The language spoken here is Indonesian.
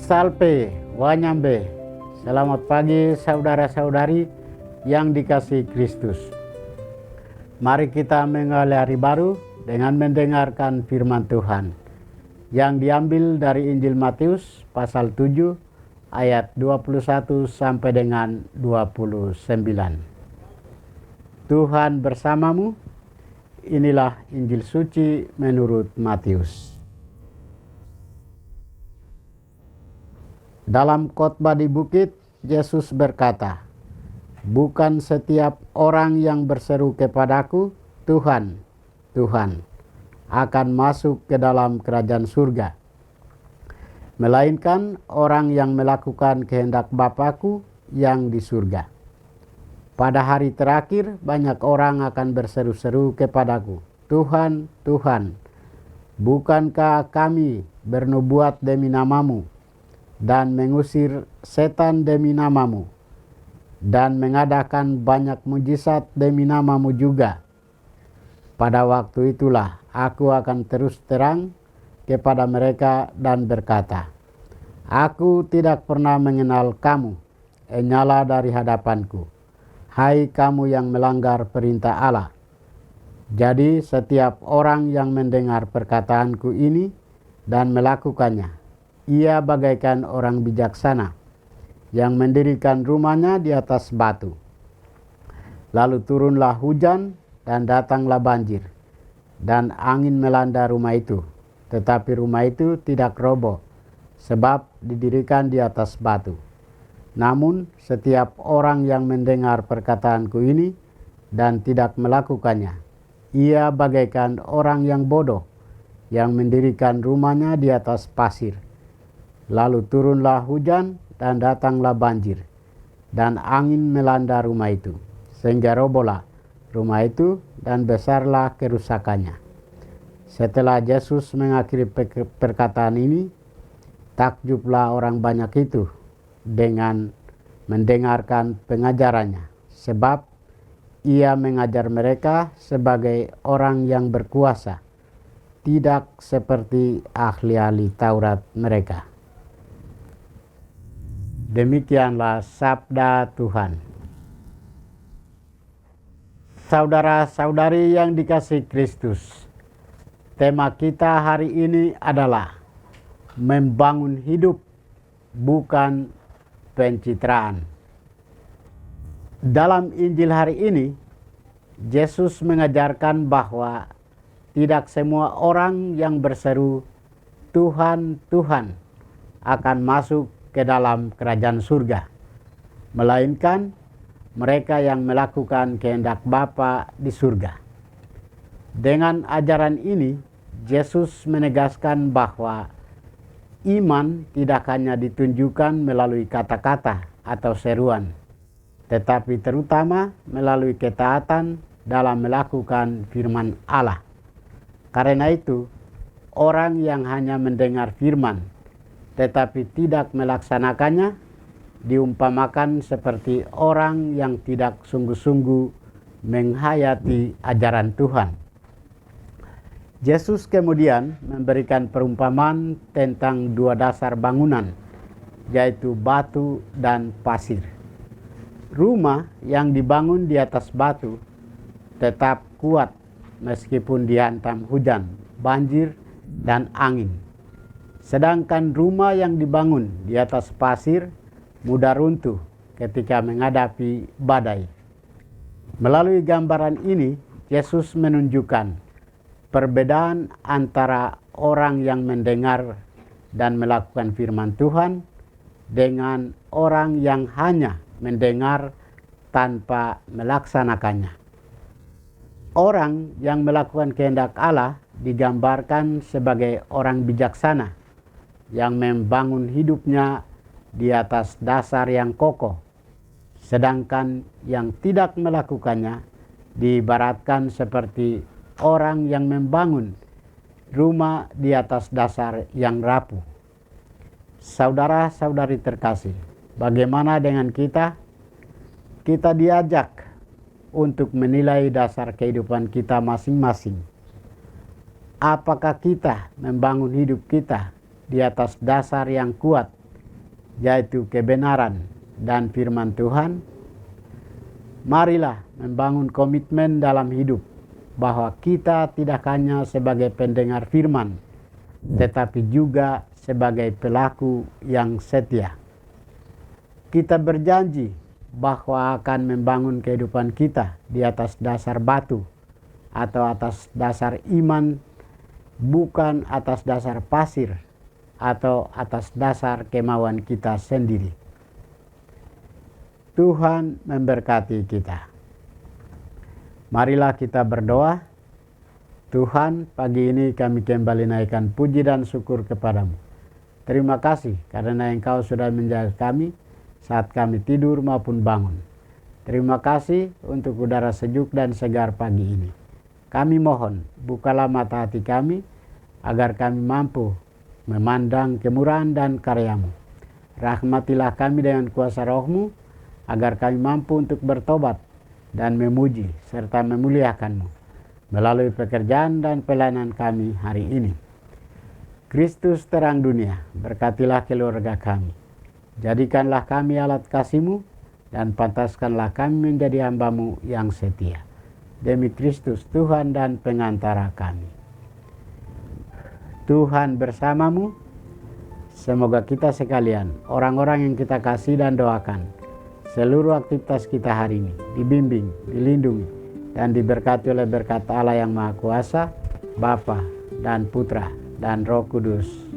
Salpe, Wanyambe. Selamat pagi saudara-saudari yang dikasihi Kristus. Mari kita mengawali hari baru dengan mendengarkan firman Tuhan yang diambil dari Injil Matius pasal 7 ayat 21 sampai dengan 29. Tuhan bersamamu. Inilah Injil suci menurut Matius. Dalam khotbah di bukit, Yesus berkata, "Bukan setiap orang yang berseru kepadaku, Tuhan, Tuhan, akan masuk ke dalam kerajaan surga, melainkan orang yang melakukan kehendak Bapa-Ku yang di surga. Pada hari terakhir banyak orang akan berseru-seru kepadaku, Tuhan, Tuhan, bukankah kami bernubuat demi namamu, dan mengusir setan demi namamu, dan mengadakan banyak mujizat demi namamu juga? Pada waktu itulah aku akan terus terang kepada mereka dan berkata, Aku tidak pernah mengenal kamu, enyala dari hadapanku, hai kamu yang melanggar perintah Allah." Jadi setiap orang yang mendengar perkataanku ini dan melakukannya, ia bagaikan orang bijaksana yang mendirikan rumahnya di atas batu. Lalu turunlah hujan dan datanglah banjir, dan angin melanda rumah itu. Tetapi rumah itu tidak roboh, sebab didirikan di atas batu. Namun setiap orang yang mendengar perkataanku ini dan tidak melakukannya, ia bagaikan orang yang bodoh yang mendirikan rumahnya di atas pasir. Lalu turunlah hujan dan datanglah banjir, dan angin melanda rumah itu, sehingga robohlah rumah itu dan besarlah kerusakannya. Setelah Yesus mengakhiri perkataan ini, takjublah orang banyak itu dengan mendengarkan pengajarannya, sebab ia mengajar mereka sebagai orang yang berkuasa, tidak seperti ahli-ahli Taurat mereka. Demikianlah sabda Tuhan. Saudara-saudari yang dikasihi Kristus, tema kita hari ini adalah membangun hidup, bukan pencitraan. Dalam Injil hari ini, Yesus mengajarkan bahwa tidak semua orang yang berseru Tuhan, Tuhan akan masuk ke dalam kerajaan surga, melainkan mereka yang melakukan kehendak Bapa di surga. Dengan ajaran ini, Yesus menegaskan bahwa iman tidak hanya ditunjukkan melalui kata-kata atau seruan, tetapi terutama melalui ketaatan dalam melakukan firman Allah. Karena itu, orang yang hanya mendengar firman tetapi tidak melaksanakannya diumpamakan seperti orang yang tidak sungguh-sungguh menghayati ajaran Tuhan. Yesus kemudian memberikan perumpamaan tentang dua dasar bangunan, yaitu batu dan pasir. Rumah yang dibangun di atas batu tetap kuat meskipun dihantam hujan, banjir, dan angin. Sedangkan rumah yang dibangun di atas pasir mudah runtuh ketika menghadapi badai. Melalui gambaran ini, Yesus menunjukkan perbedaan antara orang yang mendengar dan melakukan firman Tuhan dengan orang yang hanya mendengar tanpa melaksanakannya. Orang yang melakukan kehendak Allah digambarkan sebagai orang bijaksana yang membangun hidupnya di atas dasar yang kokoh, sedangkan yang tidak melakukannya diibaratkan seperti orang yang membangun rumah di atas dasar yang rapuh. Saudara-saudari terkasih, bagaimana dengan kita? Kita diajak untuk menilai dasar kehidupan kita masing-masing. Apakah kita membangun hidup kita di atas dasar yang kuat yaitu kebenaran dan firman Tuhan, marilah membangun komitmen dalam hidup bahwa kita tidak hanya sebagai pendengar firman, tetapi juga sebagai pelaku yang setia. Kita berjanji bahwa akan membangun kehidupan kita di atas dasar batu atau atas dasar iman, bukan atas dasar pasir atau atas dasar kemauan kita sendiri. Tuhan memberkati kita. Marilah kita berdoa. Tuhan, pagi ini kami kembali naikkan puji dan syukur kepadamu. Terima kasih karena Engkau sudah menjaga kami saat kami tidur maupun bangun. Terima kasih untuk udara sejuk dan segar pagi ini. Kami mohon, bukalah mata hati kami agar kami mampu memandang kemurahan dan karya-Mu. Rahmatilah kami dengan kuasa Roh-Mu agar kami mampu untuk bertobat dan memuji serta memuliakan-Mu melalui pekerjaan dan pelayanan kami hari ini. Kristus terang dunia, berkatilah keluarga kami. Jadikanlah kami alat kasih-Mu dan pantaskanlah kami menjadi hamba-Mu yang setia. Demi Kristus Tuhan dan pengantara kami. Tuhan bersamamu. Semoga kita sekalian, orang-orang yang kita kasih dan doakan, seluruh aktivitas kita hari ini dibimbing, dilindungi, dan diberkati oleh berkat Allah yang Maha Kuasa, Bapa dan Putra dan Roh Kudus.